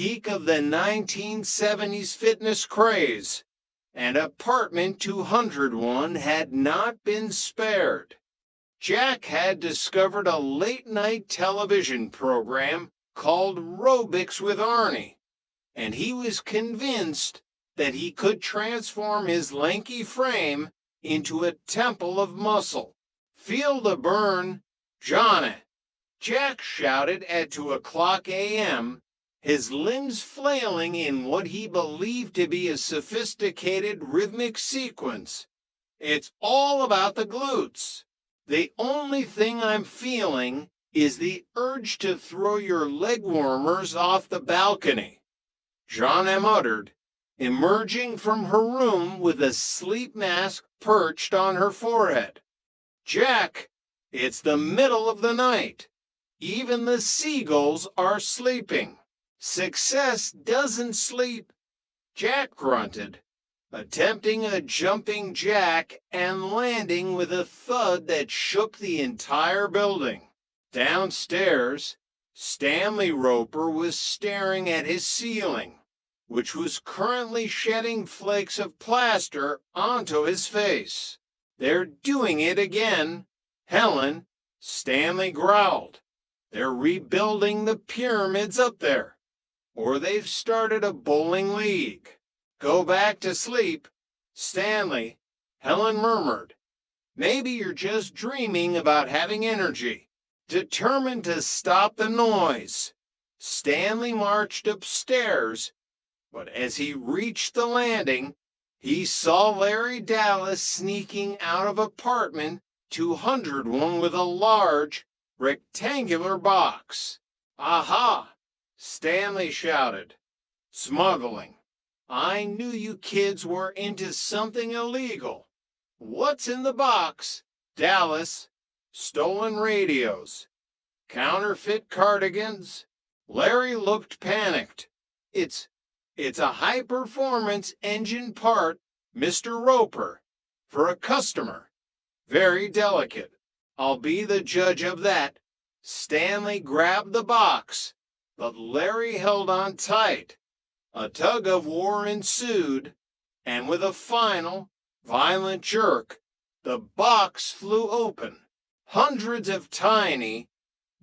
peak of the 1970s fitness craze, and apartment 201 had not been spared. Jack had discovered a late-night television program called Robics with Arnie, and he was convinced that he could transform his lanky frame into a temple of muscle. "Feel the burn, Johnny," Jack shouted at 2 a.m., his limbs flailing in what he believed to be a sophisticated rhythmic sequence. "It's all about the glutes. The only thing I'm feeling is the urge to throw your leg warmers off the balcony," Johnny muttered, emerging from her room with a sleep mask perched on her forehead. "Jack, it's the middle of the night. Even the seagulls are sleeping. Success doesn't sleep," Jack grunted, attempting a jumping jack and landing with a thud that shook the entire building. Downstairs, Stanley Roper was staring at his ceiling, which was currently shedding flakes of plaster onto his face. "They're doing it again, Helen," Stanley growled. "They're rebuilding the pyramids up there. Or they've started a bowling league." "Go back to sleep, Stanley," Helen murmured. "Maybe you're just dreaming about having energy." Determined to stop the noise, Stanley marched upstairs, but as he reached the landing, he saw Larry Dallas sneaking out of apartment 201 with a large, rectangular box. "Aha!" Stanley shouted. "Smuggling. I knew you kids were into something illegal. What's in the box, Dallas?" "Stolen radios. Counterfeit cardigans." Larry looked panicked. It's a high-performance engine part, Mr. Roper, for a customer. Very delicate. I'll be the judge of that." Stanley grabbed the box, but Larry held on tight. A tug-of-war ensued, and with a final, violent jerk, the box flew open. Hundreds of tiny,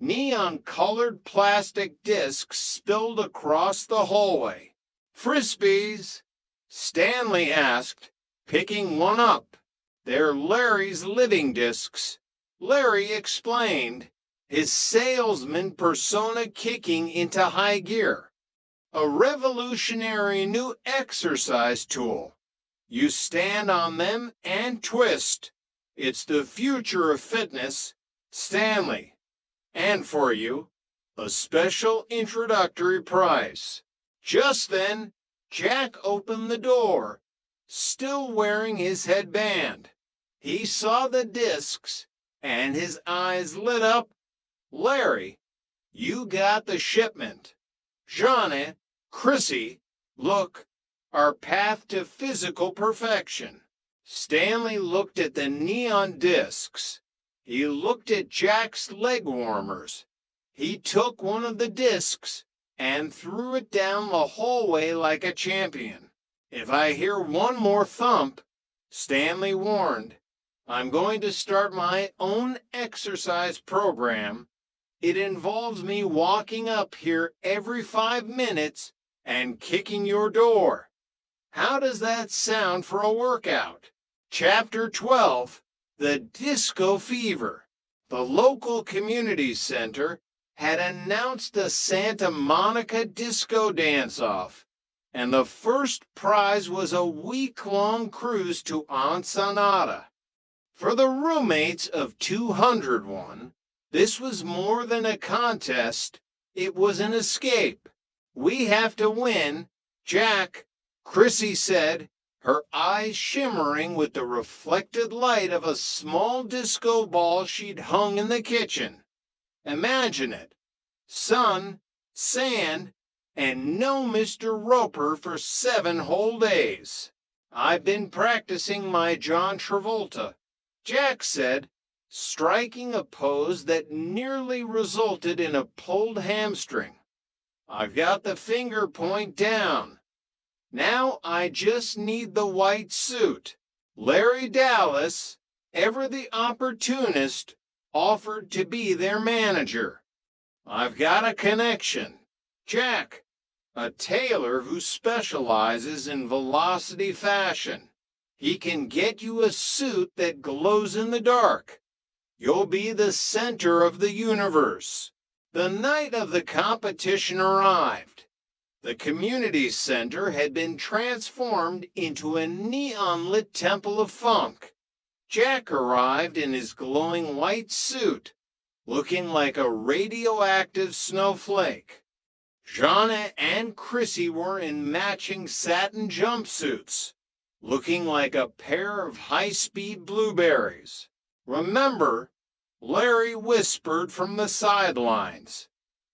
neon-colored plastic discs spilled across the hallway. "Frisbees?" Stanley asked, picking one up. "They're Larry's living discs," Larry explained, his salesman persona kicking into high gear. "A revolutionary new exercise tool. You stand on them and twist. It's the future of fitness, Stanley. And for you, a special introductory price." Just then, Jack opened the door, still wearing his headband. He saw the discs, and his eyes lit up. "Larry, you got the shipment. Johnny, Chrissy, look, our path to physical perfection." Stanley looked at the neon discs. He looked at Jack's leg warmers. He took one of the discs and threw it down the hallway like a champion. "If I hear one more thump," Stanley warned, "I'm going to start my own exercise program. It involves me walking up here every 5 minutes and kicking your door. How does that sound for a workout?" Chapter 12, The Disco Fever. The local community center had announced the Santa Monica Disco Dance-Off, and the first prize was a week-long cruise to Ensenada. For the roommates of 201, this was more than a contest, it was an escape. "We have to win, Jack," Chrissy said, her eyes shimmering with the reflected light of a small disco ball she'd hung in the kitchen. "Imagine it. Sun, sand, and no Mr. Roper for 7 whole days." "I've been practicing my John Travolta," Jack said, striking a pose that nearly resulted in a pulled hamstring. I've got the finger point down. Now I just need the white suit. Larry Dallas, ever the opportunist, offered to be their manager. I've got a connection. Jack, a tailor who specializes in velocity fashion. He can get you a suit that glows in the dark. You'll be the center of the universe. The night of the competition arrived. The community center had been transformed into a neon-lit temple of funk. Jack arrived in his glowing white suit, looking like a radioactive snowflake. Jana and Chrissy were in matching satin jumpsuits, looking like a pair of high-speed blueberries. Remember, Larry whispered from the sidelines,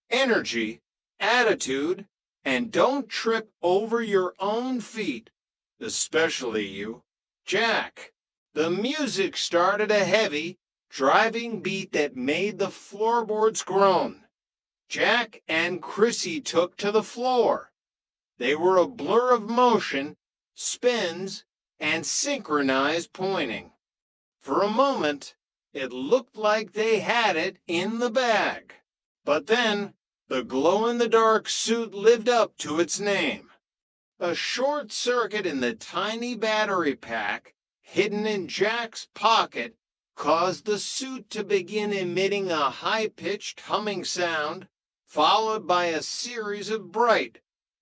energy, attitude, and don't trip over your own feet, especially you. Jack, the music started a heavy, driving beat that made the floorboards groan. Jack and Chrissy took to the floor. They were a blur of motion, spins, and synchronized pointing. For a moment, it looked like they had it in the bag. But then, the glow-in-the-dark suit lived up to its name. A short circuit in the tiny battery pack, hidden in Jack's pocket, caused the suit to begin emitting a high-pitched humming sound, followed by a series of bright,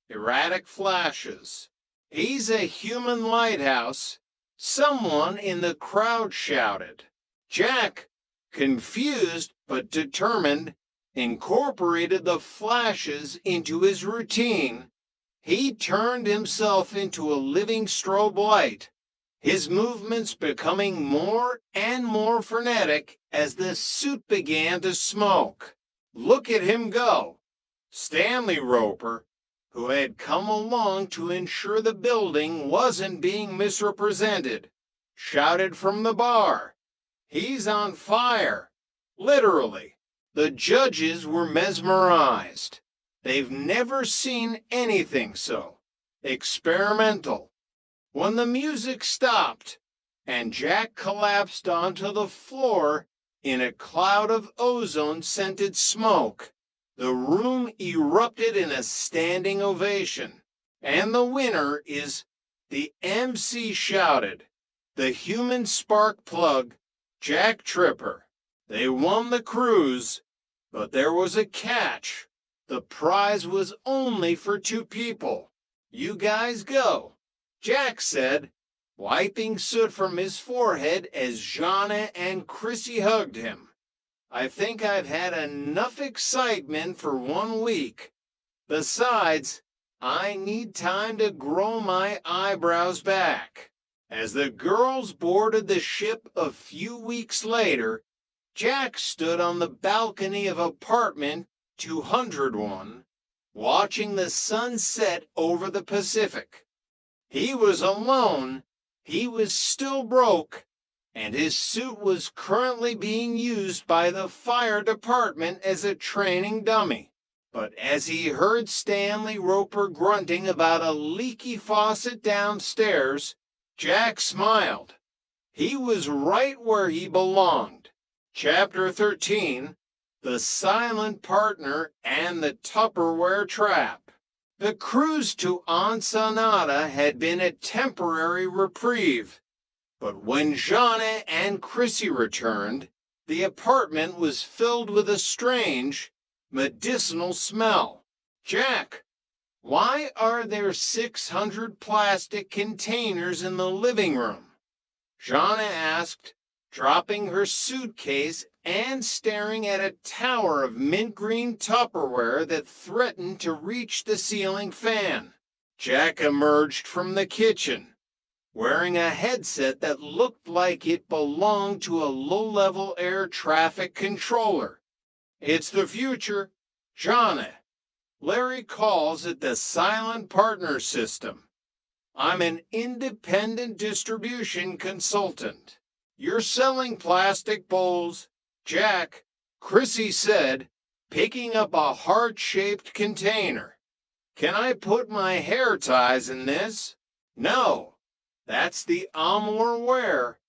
erratic flashes. "He's a human lighthouse," someone in the crowd shouted. Jack, confused but determined, incorporated the flashes into his routine. He turned himself into a living strobe light, his movements becoming more and more frenetic as the suit began to smoke. Look at him go! Stanley Roper, who had come along to ensure the building wasn't being misrepresented, shouted from the bar. "He's on fire!" Literally. The judges were mesmerized. They've never seen anything so experimental. When the music stopped and Jack collapsed onto the floor in a cloud of ozone-scented smoke, the room erupted in a standing ovation. And the winner is, the MC shouted, the human spark plug, Jack Tripper. They won the cruise, but there was a catch. The prize was only for 2 people. "You guys go," Jack said, wiping soot from his forehead as Jana and Chrissy hugged him. "I think I've had enough excitement for 1 week. Besides, I need time to grow my eyebrows back." As the girls boarded the ship a few weeks later, Jack stood on the balcony of apartment 201, watching the sun set over the Pacific. He was alone, he was still broke, and his suit was currently being used by the fire department as a training dummy. But as he heard Stanley Roper grunting about a leaky faucet downstairs, Jack smiled. He was right where he belonged. Chapter 13, The Silent Partner and the Tupperware Trap. The cruise to Ensenada had been a temporary reprieve, but when Jana and Chrissy returned, the apartment was filled with a strange, medicinal smell. "Jack, why are there 600 plastic containers in the living room?" Jana asked, dropping her suitcase and staring at a tower of mint green Tupperware that threatened to reach the ceiling fan. Jack emerged from the kitchen, wearing a headset that looked like it belonged to a low-level air traffic controller. "It's the future, Jana. Larry calls it the silent partner system. I'm an independent distribution consultant. You're selling plastic bowls, Jack," Chrissy said, picking up a heart-shaped container. Can I put my hair ties in this? No, that's the armor wear.